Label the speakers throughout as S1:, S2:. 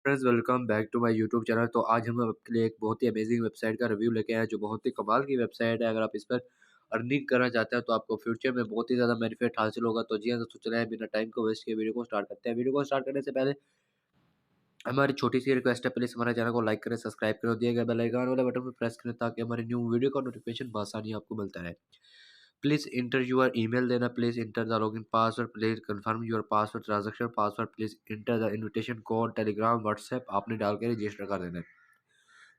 S1: Friends welcome back to my YouTube channel. तो आज हम आपके लिए एक बहुत ही अमेजिंग वेबसाइट का रिव्यू लेके आए हैं जो बहुत ही कमाल की वेबसाइट है। अगर आप इस पर अर्निंग करना चाहते हैं तो आपको फ्यूचर में बहुत ही ज़्यादा बेनिफिट हासिल होगा। तो जी हाँ, तो चले बिना टाइम को वेस्ट किए वीडियो को स्टार्ट करते हैं। वीडियो को स्टार्ट करने से पहले हमारी छोटी सी रिक्वेस्ट है, प्लीज़ हमारे चैनल को लाइक करें, सब्सक्राइब करें और दिए गए बेल आइकन वाले बटन पर प्रेस करें ताकि हमारी न्यू वीडियो का नोटिफिकेशन बआसानी आपको मिलता रहे। प्लीज़ इंटर योर ईमेल देना, please enter the login password, please confirm your password transaction password, please enter the invitation code Telegram WhatsApp आपने डाल के रजिस्टर कर देना है।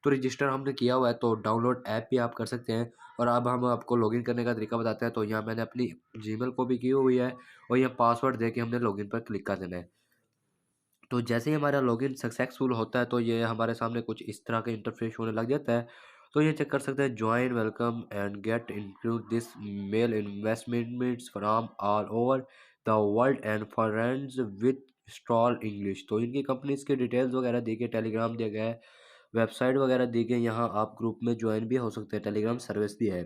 S1: तो रजिस्टर हमने किया हुआ है तो डाउनलोड ऐप भी आप कर सकते हैं। और अब हम आपको लॉगिन करने का तरीका बताते हैं। तो यहाँ मैंने अपनी जीमेल को भी की हुई है और यहाँ पासवर्ड दे के हमने लॉगिन पर क्लिक कर देना है। तो जैसे ही हमारा लॉगिन सक्सेसफुल होता है तो ये हमारे सामने कुछ इस तरह का इंटरफेस होने लग जाता है। तो ये चेक कर सकते हैं, join welcome and get include this mail investments from all over the world and friends with stroll English. तो इनकी कंपनीज की डिटेल्स वगैरह दी गई, टेलीग्राम दिया गया है, वेबसाइट वगैरह दी गई। यहाँ आप ग्रुप में ज्वाइन भी हो सकते हैं, टेलीग्राम सर्विस भी है।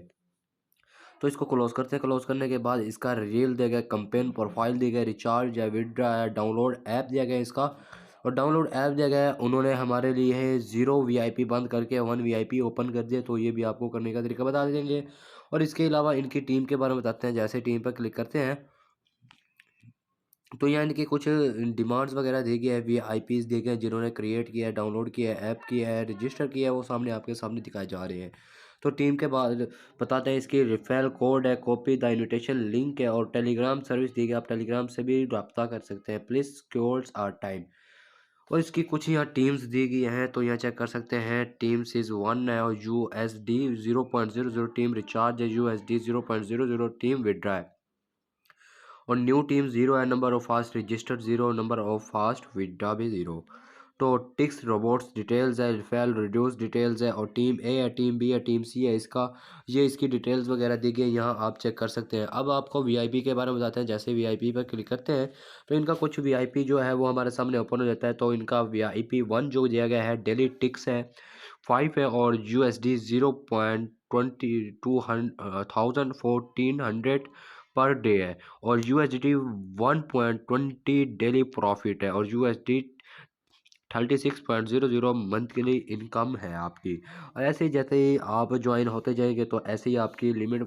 S1: तो इसको क्लोज करते हैं। क्लोज करने के बाद इसका रील दिया गया, कंपेन प्रोफाइल दी गई, रिचार्ज या विड्रा है, डाउनलोड ऐप दिया गया इसका। और डाउनलोड ऐप दिया गया है, उन्होंने हमारे लिए 0 वीआईपी बंद करके 1 वीआईपी ओपन कर दिया। तो ये भी आपको करने का तरीका बता देंगे। और इसके अलावा इनकी टीम के बारे में बताते हैं। जैसे टीम पर क्लिक करते हैं तो यहाँ इनके कुछ डिमांड्स वगैरह दी गई है, वीआईपीज दिए गए हैं जिन्होंने क्रिएट किया है, डाउनलोड किया है, ऐप किया है, रजिस्टर किया है, वो सामने आपके सामने दिखाए जा रहे हैं। तो टीम के बाद बताते हैं, इसकी रिफेल कोड है, कॉपी द इनविटेशन लिंक है और टेलीग्राम सर्विस दी गई। आप टेलीग्राम से भी रब्ता कर सकते हैं, प्लीज कोर्स आर टाइम। और इसकी कुछ यहाँ टीम्स दी गई हैं। तो यहाँ चेक कर सकते हैं, टीम्स इज़ 1 है और USD 0.00 टीम रिचार्ज है, USD 0.00 टीम विड्रा है और न्यू टीम 0 है, number of fast registered 0, number of fast withdraw भी 0। तो टिक्स रोबोट्स डिटेल्स है, रिफेल रिड्यूस डिटेल्स है और टीम ए है, टीम बी है, टीम सी है, इसकी डिटेल्स वगैरह दी गई, यहाँ आप चेक कर सकते हैं। अब आपको वीआईपी के बारे में बताते हैं। जैसे वीआईपी पर क्लिक करते हैं तो इनका कुछ वीआईपी जो है वो हमारे सामने ओपन हो जाता है। तो इनका वीआईपी 1 जो दिया गया है, डेली टिक्स है 5 है और USD 0.22 पर डे है और USD 1.20 डेली प्रॉफिट है और USD 36.00 मंथली इनकम है आपकी। और ऐसे ही जैसे ही आप ज्वाइन होते जाएंगे तो ऐसे ही आपकी लिमिट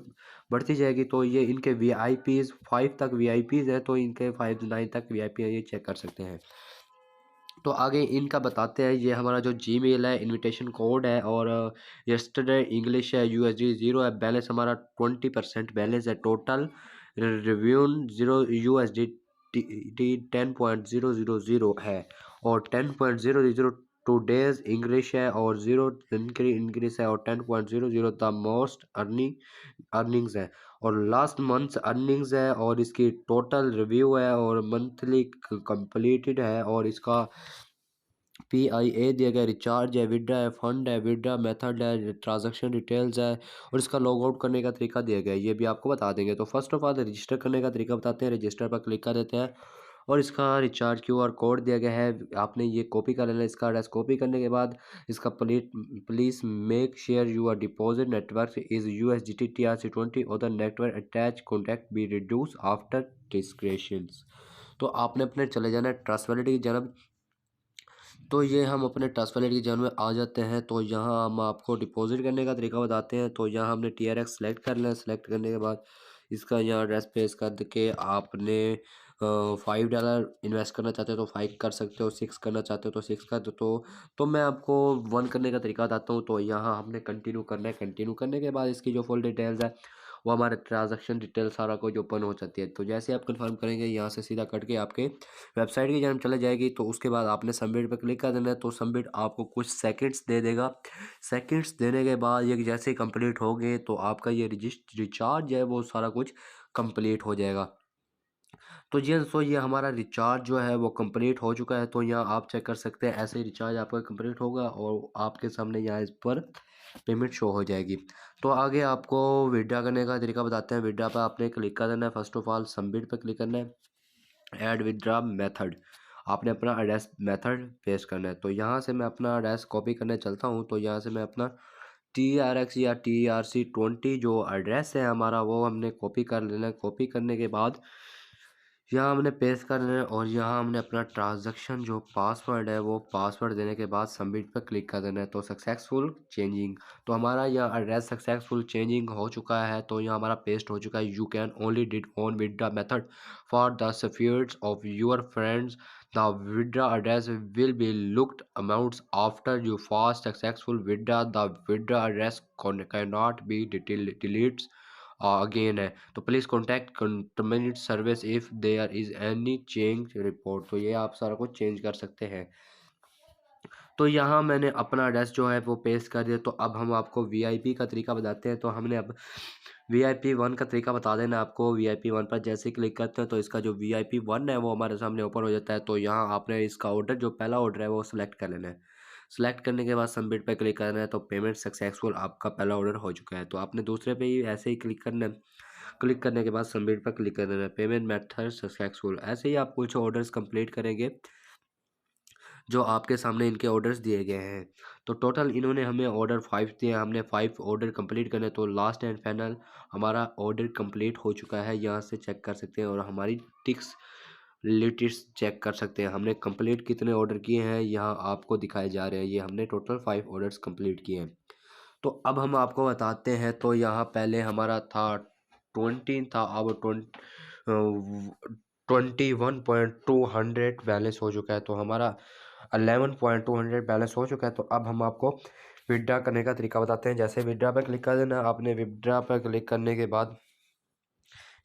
S1: बढ़ती जाएगी। तो ये इनके VIPs 5 तक VIPs है, तो इनके 5 9 तक VIP है, ये चेक कर सकते हैं। तो आगे इनका बताते हैं। ये हमारा जो जीमेल है, इनविटेशन कोड है और यस्टरडे इंग्लिश है, USD 0 है, बैलेंस हमारा 20% बैलेंस है, टोटल रिव्यू 0 USD 10.000 है और 10.00 टूडेज इंग्लिश है और 0 इंक्रीज है और 10.00 द मोस्ट अर्निंग्स है और लास्ट मंथ अर्निंग्स है और इसकी टोटल रिव्यू है और मंथली कंप्लीटेड है और इसका PIA दिया गया, रिचार्ज है, विड्रा है, फंड है, विड्रा मेथड है, ट्रांजैक्शन डिटेल्स है और इसका लॉग आउट करने का तरीका दिया गया है, ये भी आपको बता देंगे। तो फर्स्ट ऑफ ऑल रजिस्टर करने का तरीका बताते हैं। रजिस्टर पर क्लिक कर देते हैं और इसका रिचार्ज QR कोड दिया गया है, आपने ये कॉपी कर लेना है। इसका एड्रेस कॉपी करने के बाद इसका please make share your deposit network is USDT TRC20 और the network attach contact be reduce after descriptions. तो आपने अपने चले जाना है ट्रस्ट वैलिड की जानब। तो ये हम अपने ट्रस्ट वैलेट की जर्न में आ जाते हैं। तो यहाँ हम आपको डिपॉजिट करने का तरीका बताते हैं। तो यहाँ हमने TRX सेलेक्ट कर लिया। सेलेक्ट करने के बाद इसका यहाँ एड्रेस पेश कर के आपने $5 इन्वेस्ट करना चाहते हो तो 5 कर सकते हो, 6 करना चाहते हो तो 6 कर दो। तो मैं आपको 1 करने का तरीका बताता हूँ। तो यहाँ हमने कंटिन्यू करना है। कंटिन्यू करने के बाद इसकी जो फुल डिटेल्स है वो हमारे ट्रांजैक्शन डिटेल सारा कुछ ओपन हो जाती है। तो जैसे आप कंफर्म करेंगे यहाँ से सीधा कट के आपके वेबसाइट की जानब चले जाएगी। तो उसके बाद आपने सबमिट पर क्लिक कर देना है। तो सबमिट आपको कुछ सेकंड्स दे देगा। सेकंड्स देने के बाद ये जैसे कंप्लीट हो गए तो आपका ये रिचार्ज है वो सारा कुछ कंप्लीट हो जाएगा। तो जी दोस्तों, ये हमारा रिचार्ज जो है वो कंप्लीट हो चुका है। तो यहाँ आप चेक कर सकते हैं, ऐसे ही रिचार्ज आपका कंप्लीट होगा और आपके सामने यहाँ इस पर पेमेंट शो हो जाएगी। तो आगे आपको विड्रा करने का तरीका बताते हैं। विड्रा पर आपने क्लिक कर देना है। फर्स्ट ऑफ ऑल सबमिट पर क्लिक करना है। ऐड विड्रा मेथड, आपने अपना एड्रेस मेथड पेस्ट करना है। तो यहाँ से मैं अपना एड्रेस कॉपी करने चलता हूँ। तो यहाँ से मैं अपना TRX या TRC20 जो एड्रेस है हमारा वो हमने कॉपी कर लेना है। कॉपी करने के बाद यहाँ हमने पेस्ट करना है और यहाँ हमने अपना ट्रांजैक्शन जो पासवर्ड है वो पासवर्ड देने के बाद सबमिट पर क्लिक कर देना है। तो सक्सेसफुल चेंजिंग, तो हमारा यहाँ एड्रेस सक्सेसफुल चेंजिंग हो चुका है। तो यहाँ हमारा पेस्ट हो चुका है। You can only did on withdraw method for the spheres of your friends, the withdraw address will be looked amounts after you fast successful withdraw, the withdraw address can not be delete again है। तो please contact community service if there is any change report. तो ये आप सारा कुछ change कर सकते हैं। तो यहाँ मैंने अपना एड्रेस जो है वो पेस्ट कर दिया। तो अब हम आपको वीआईपी का तरीका बताते हैं। तो हमने अब वीआईपी 1 का तरीका बता देना आपको। वीआईपी 1 पर जैसे क्लिक करते हैं तो इसका जो वीआईपी 1 है वो हमारे सामने ओपन हो जाता है। तो यहाँ आपने इसका ऑर्डर जो पहला ऑर्डर है वो सिलेक्ट कर लेना है। सेलेक्ट करने के बाद सबमिट पे क्लिक करना है। तो पेमेंट सक्सेसफुल, आपका पहला ऑर्डर हो चुका है। तो आपने दूसरे पे ही ऐसे ही क्लिक करना है। क्लिक करने के बाद सबमिट पर क्लिक कर देना है। Payment method successful. ऐसे ही आप कुछ ऑर्डर्स कंप्लीट करेंगे जो आपके सामने इनके ऑर्डर्स दिए गए हैं। तो टोटल इन्होंने हमें ऑर्डर 5 दिए, हमने 5 ऑर्डर कंप्लीट करने। तो लास्ट एंड फाइनल हमारा ऑर्डर कंप्लीट हो चुका है। यहाँ से चेक कर सकते हैं और हमारी टिक्स लेटेस्ट चेक कर सकते हैं। हमने कंप्लीट कितने ऑर्डर किए हैं यहाँ आपको दिखाए जा रहे हैं। ये हमने टोटल 5 ऑर्डर्स कंप्लीट किए हैं। तो अब हम आपको बताते हैं। तो यहाँ पहले हमारा था 20 था, अब 21.200 बैलेंस हो चुका है। तो हमारा 11.200 बैलेंस हो चुका है। तो अब हम आपको विड्रा करने का तरीका बताते हैं। जैसे विड्रा पर क्लिक कर देना। आपने विड्रा पर क्लिक करने के बाद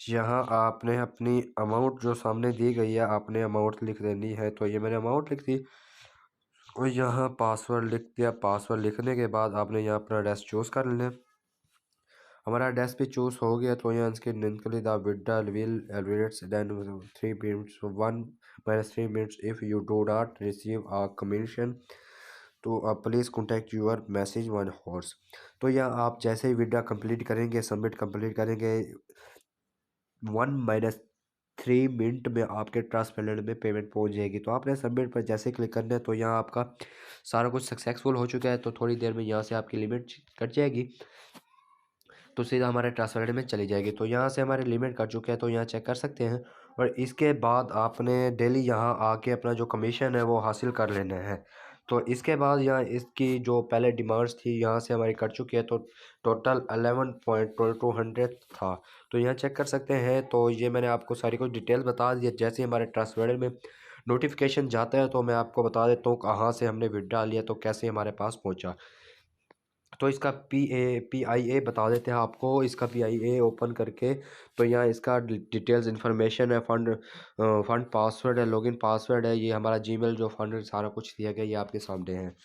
S1: यहाँ आपने अपनी अमाउंट जो सामने दी गई है आपने अमाउंट लिख देनी है। तो ये मैंने अमाउंट लिख दी और यहाँ पासवर्ड लिख दिया। पासवर्ड लिखने के बाद आपने यहाँ अपना एड्रेस चूज़ कर लेना है। हमारा एड्रेस भी चूज़ हो गया। तो यहाँ इसके निकली the withdrawal will awaits then 3 minutes 1 - 3 minutes if you do not receive a commission. तो आप please contact your message 1 hours. तो यहाँ आप जैसे ही विड्रा कंप्लीट करेंगे, सबमिट कंप्लीट करेंगे, 1 - 3 मिनट में आपके ट्रस्ट वैलेट में पेमेंट पहुंच जाएगी। तो आपने सबमिट पर जैसे क्लिक करना है तो यहाँ आपका सारा कुछ सक्सेसफुल हो चुका है। तो थोड़ी देर में यहाँ से आपकी लिमिट कट जाएगी तो सीधा हमारे ट्रस्ट वैलेट में चली जाएगी। तो यहाँ से हमारे लिमिट कट चुके हैं तो यहाँ चेक कर सकते हैं। और इसके बाद आपने डेली यहाँ आके अपना जो कमीशन है वो हासिल कर लेना है। तो इसके बाद यहाँ इसकी जो पहले डिमांड्स थी यहाँ से हमारी कट चुकी है। तो टोटल 11.200 था। तो यहाँ चेक कर सकते हैं। तो ये मैंने आपको सारी कुछ डिटेल बता दी है। जैसे हमारे ट्रस्ट वैलेट में नोटिफिकेशन जाता है तो मैं आपको बता देता हूँ कहाँ से हमने विड्रॉ लिया तो कैसे हमारे पास पहुँचा। तो इसका PIA बता देते हैं आपको। इसका PIA ओपन करके तो यहाँ इसका डिटेल्स इन्फॉर्मेशन है। फंड पासवर्ड है, लॉगिन पासवर्ड है, ये हमारा जीमेल जो फंड सारा कुछ दिया गया ये आपके सामने है।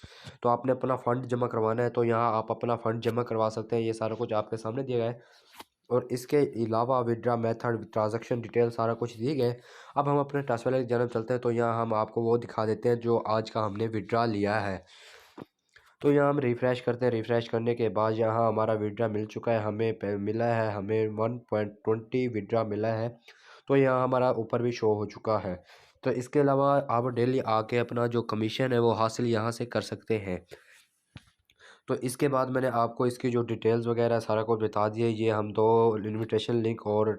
S1: तो आपने अपना फ़ंड जमा करवाना है तो यहाँ आप अपना फ़ंड जमा करवा सकते हैं। ये सारा कुछ आपके सामने दिया गया है। और इसके अलावा विड्रा मेथड, ट्रांजैक्शन डिटेल सारा कुछ दिए गए। अब हम अपने ट्रस्ट वैलेट की जानब चलते हैं। तो यहाँ हम आपको वो दिखा देते हैं जो आज का हमने विड्रा लिया है। तो यहाँ हम रिफ़्रेश करते हैं। रिफ़्रेश करने के बाद यहाँ हमारा विड्रा मिल चुका है। मिला है हमें 1.20 विड्रा मिला है। तो यहाँ हमारा ऊपर भी शो हो चुका है। तो इसके अलावा आप डेली आके अपना जो कमीशन है वो हासिल यहाँ से कर सकते हैं। तो इसके बाद मैंने आपको इसकी जो डिटेल्स वगैरह सारा कुछ बता दिए। ये हम दो इनविटेशन लिंक और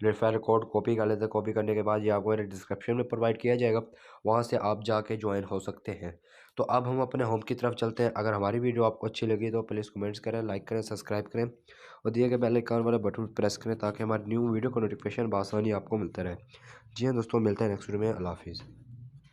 S1: रेफरल कोड कॉपी कर लेते हैं। कॉपी करने के बाद ये आपको मेरे डिस्क्रिप्शन में प्रोवाइड किया जाएगा, वहाँ से आप जाके ज्वाइन हो सकते हैं। तो अब हम अपने होम की तरफ चलते हैं। अगर हमारी वीडियो आपको अच्छी लगी तो प्लीज़ कमेंट्स करें, लाइक करें, सब्सक्राइब करें और दिए गए बेल आइकन वाले बटन प्रेस करें ताकि हमारी न्यू वीडियो का नोटिफिकेशन बआसानी आपको मिलता रहे। जी हाँ दोस्तों, मिलते हैं नेक्स्ट वीडियो में। अल्लाह हाफिज़।